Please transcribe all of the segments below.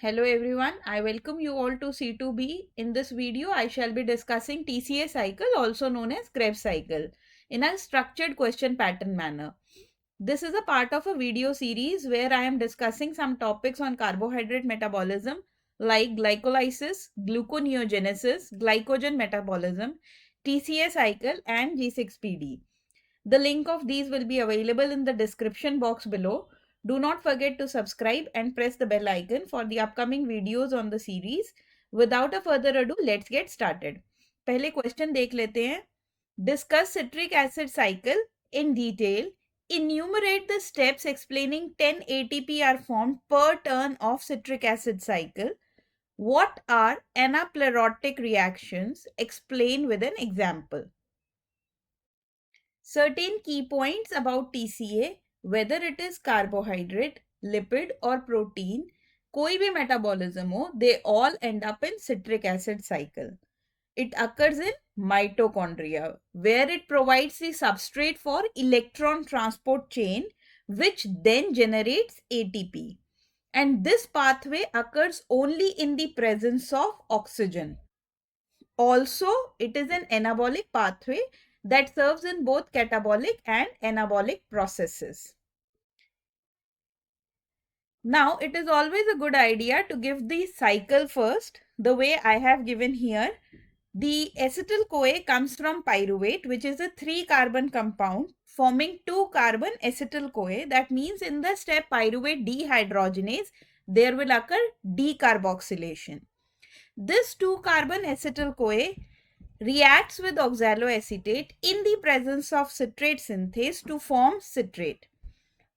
Hello everyone, I welcome you all to C2B. In this video, I shall be discussing TCA cycle, also known as Krebs cycle, in a structured question pattern manner. This is a part of a video series where I am discussing some topics on carbohydrate metabolism like glycolysis, gluconeogenesis, glycogen metabolism, TCA cycle and G6PD. The link of these will be available in the description box below. Do not forget to subscribe and press the bell icon for the upcoming videos on the series. Without a further ado, let's get started. पहले question देख लेते हैं. Discuss citric acid cycle in detail. Enumerate the steps explaining 10 ATP are formed per turn of citric acid cycle. What are anaplerotic reactions? Explain with an example. Certain key points about TCA, whether it is carbohydrate, lipid or protein, कोई भी metabolism हो, they all end up in citric acid cycle. It occurs in mitochondria, where it provides the substrate for electron transport chain, which then generates ATP. And this pathway occurs only in the presence of oxygen. Also, it is an anabolic pathway that serves in both catabolic and anabolic processes. Now, it is always a good idea to give the cycle first, the way I have given here. The acetyl-CoA comes from pyruvate, which is a 3-carbon compound forming 2-carbon acetyl-CoA. That means in the step pyruvate dehydrogenase, there will occur decarboxylation. This 2-carbon acetyl-CoA reacts with oxaloacetate in the presence of citrate synthase to form citrate.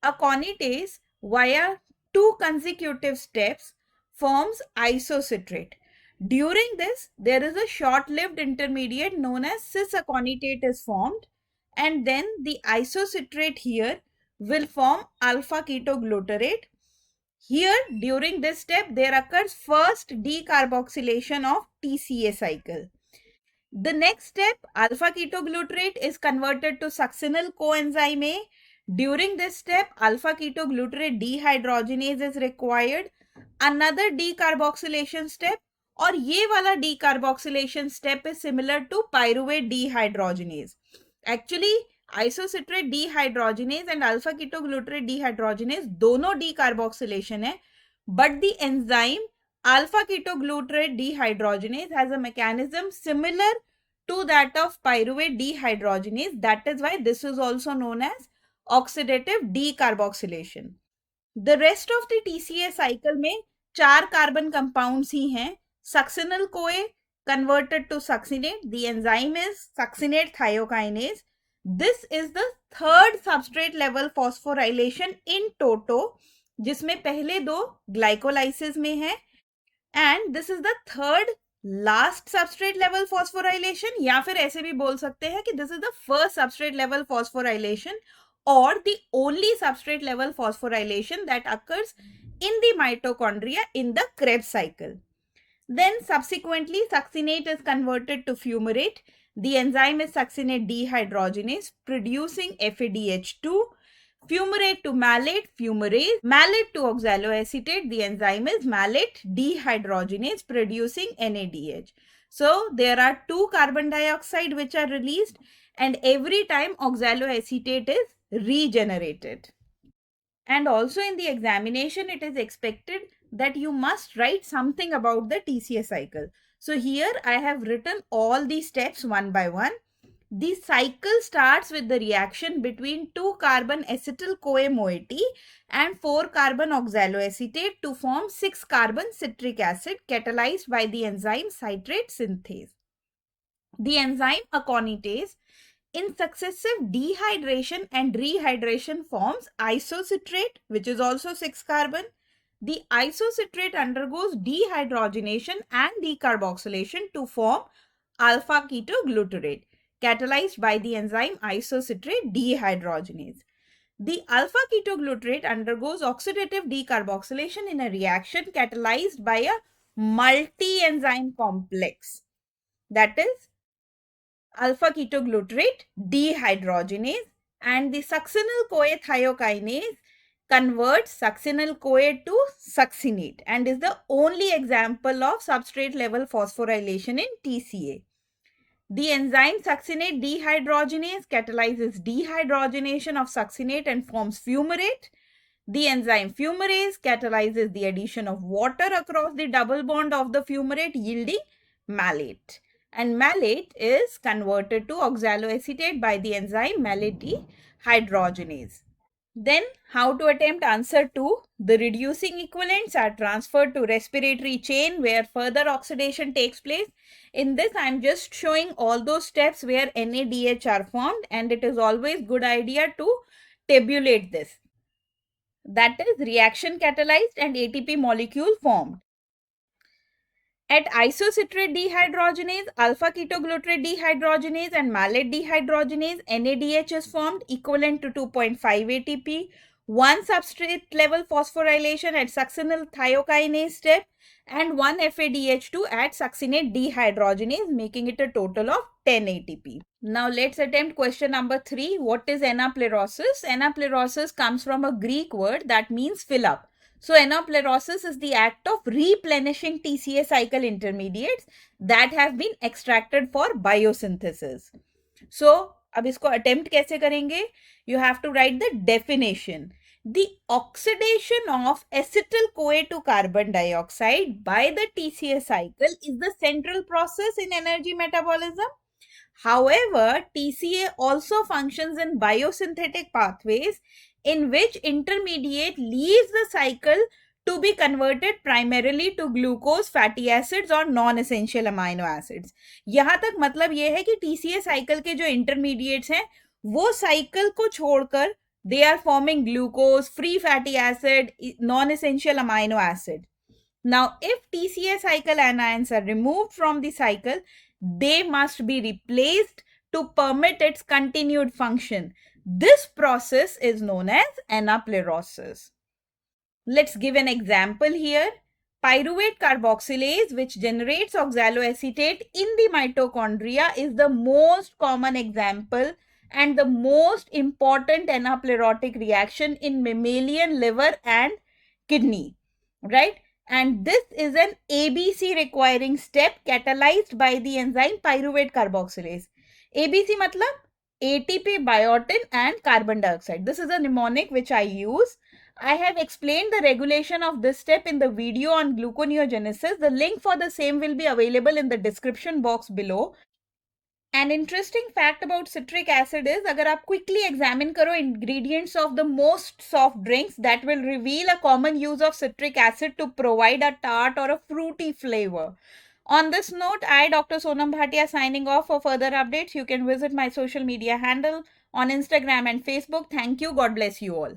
Aconitase, via 2 consecutive steps, forms isocitrate. During this, there is a short-lived intermediate known as cis-aconitate is formed, and then the isocitrate here will form alpha-ketoglutarate. Here, during this step, there occurs first decarboxylation of TCA cycle. The next step, alpha-ketoglutarate is converted to succinyl coenzyme A. During this step, alpha-ketoglutarate dehydrogenase is required. Another decarboxylation step, और ये वाला decarboxylation step is similar to pyruvate dehydrogenase. Actually, isocitrate dehydrogenase and alpha-ketoglutarate dehydrogenase दोनों decarboxylation है, but the enzyme alpha-ketoglutarate dehydrogenase has a mechanism similar to that of pyruvate dehydrogenase. That is why this is also known as oxidative decarboxylation. The rest of the TCA cycle में 4 carbon compounds ही हैं. Succinyl CoA converted to succinate. The enzyme is succinate thiokinase. This is the third substrate level phosphorylation in toto, जिसमें पहले दो glycolysis में है. And this is the third last substrate level phosphorylation, या फिर ऐसे भी बोल सकते हैं कि this is the first substrate level phosphorylation or the only substrate level phosphorylation that occurs in the mitochondria in the Krebs cycle. Then subsequently succinate is converted to fumarate. The enzyme is succinate dehydrogenase producing FADH2. Fumarate to malate, fumarase, malate to oxaloacetate, the enzyme is malate dehydrogenase producing NADH. So there are 2 carbon dioxide which are released, and every time oxaloacetate is regenerated. And also in the examination, it is expected that you must write something about the TCA cycle. So here I have written all the steps one by one. The cycle starts with the reaction between 2-carbon acetyl-CoA moiety and 4-carbon oxaloacetate to form 6-carbon citric acid catalyzed by the enzyme citrate synthase. The enzyme aconitase in successive dehydration and rehydration forms isocitrate, which is also 6-carbon. The isocitrate undergoes dehydrogenation and decarboxylation to form alpha-ketoglutarate, catalyzed by the enzyme isocitrate dehydrogenase. The alpha-ketoglutarate undergoes oxidative decarboxylation in a reaction catalyzed by a multi-enzyme complex, that is alpha-ketoglutarate dehydrogenase, and the succinyl CoA thiokinase converts succinyl-CoA to succinate and is the only example of substrate level phosphorylation in TCA. The enzyme succinate dehydrogenase catalyzes dehydrogenation of succinate and forms fumarate. The enzyme fumarase catalyzes the addition of water across the double bond of the fumarate, yielding malate. And malate is converted to oxaloacetate by the enzyme malate dehydrogenase. Then, how to attempt answer 2? The reducing equivalents are transferred to respiratory chain where further oxidation takes place. In this, I am just showing all those steps where NADH are formed, and it is always good idea to tabulate this. That is reaction catalyzed and ATP molecule formed. At isocitrate dehydrogenase, alpha ketoglutarate dehydrogenase and malate dehydrogenase, NADH is formed equivalent to 2.5 ATP. One substrate level phosphorylation at succinyl thiokinase step and one FADH2 at succinate dehydrogenase, making it a total of 10 ATP. Now let's attempt question number 3. What is anaplerosis? Anaplerosis comes from a Greek word that means fill up. So anaplerosis is the act of replenishing TCA cycle intermediates that have been extracted for biosynthesis. So अब इसको attempt कैसे करेंगे? You have to write the definition. The oxidation of acetyl-CoA to carbon dioxide by the TCA cycle is the central process in energy metabolism. However, TCA also functions in biosynthetic pathways in which intermediate leaves the cycle to be converted primarily to glucose, fatty acids और non-essential amino acids. यहाँ तक मतलब ये है कि TCA cycle के जो intermediates हैं वो cycle को छोड़कर they are forming glucose, free fatty acid, non-essential amino acid. Now, if TCA cycle anions are removed from the cycle, they must be replaced to permit its continued function. This process is known as anaplerosis. Let's give an example here. Pyruvate carboxylase, which generates oxaloacetate in the mitochondria, is the most common example and the most important anaplerotic reaction in mammalian liver and kidney, right? And this is an ABC requiring step catalyzed by the enzyme pyruvate carboxylase. ABC matlab ATP, biotin and carbon dioxide. This is a mnemonic which I use. I have explained the regulation of this step in the video on gluconeogenesis. The link for the same will be available in the description box below. An interesting fact about citric acid is, अगर आप quickly examine करो ingredients of the most soft drinks, that will reveal a common use of citric acid to provide a tart or a fruity flavor. On this note, I, Dr. Sonam Bhatia, signing off. For further updates, you can visit my social media handle on Instagram and Facebook. Thank you. God bless you all.